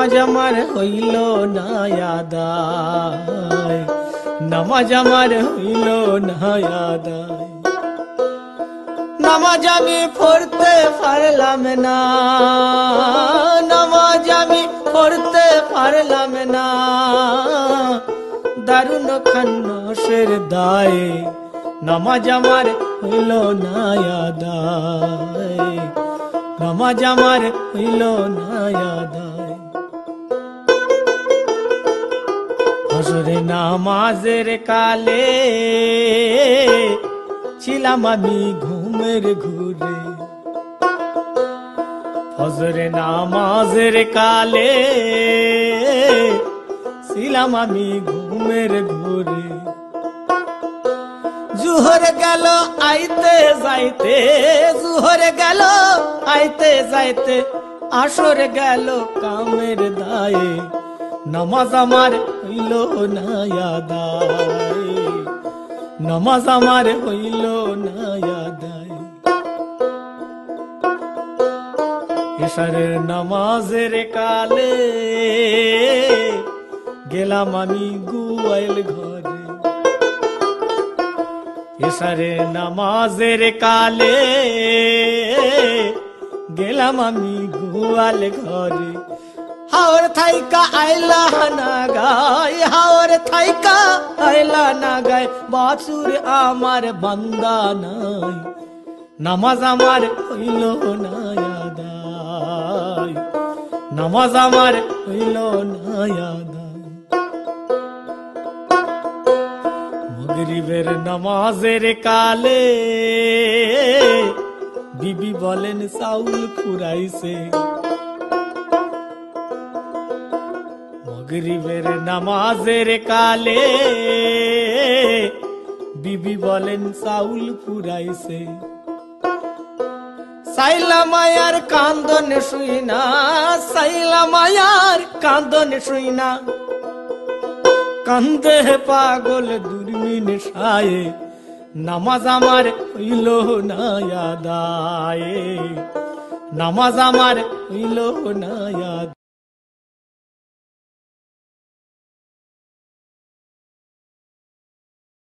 নামাজ আমার হইল না আদায়, নামাজ আমার হইল না আদায়। নামাজ আমি পড়তে পারলাম না, নামাজ আমি পড়তে পারলাম না, দারুণ খান্নসের দায়ে নামাজ আমার হইল না আদায়, নামাজ আমার হইল না আদায়। হজরে নামাজের কালে ছিলাম আমি ঘুমের ঘুরে, ফজরে নামাজের কালে ছিলাম আমি ঘুমের ঘুরে। জুহর গেল আইতে যাইতে, জুহর গেল আইতে যাইতে, আসর গেল কামের দায়ে নামাজ আমার হইল না আদায়, নামাজ আমার হইল না আদায়। এশারের নামাজের কালে গেলাম আমি গুয়াইল ঘরে, এশারের নামাজের কালে গেলাম আমি গুয়াল ঘরে। হাওর থাইকা আইলা না গায়, হাওর থাইকা আইলা না গায়, বাছুর আমার বান্দা নাই, নামাজ আমার হইল না আদায়, নামাজ আমার হইল না আদায়। মাগরিবের নামাজের কালে বিবি বলেন চাউল ফুরাইছে, মাগরিবের নামাজের কালে বিবি বলেন চাউল ফুরাইছে। সাইলা মায়ার কান্দন শুই না, সাইলা মায়ার কান্দন শুই না, কান্দে পাগল দুর্মিন সায়ে নামাজ আমার হইল না আদায়, নামাজ আমার হইল না আদায়।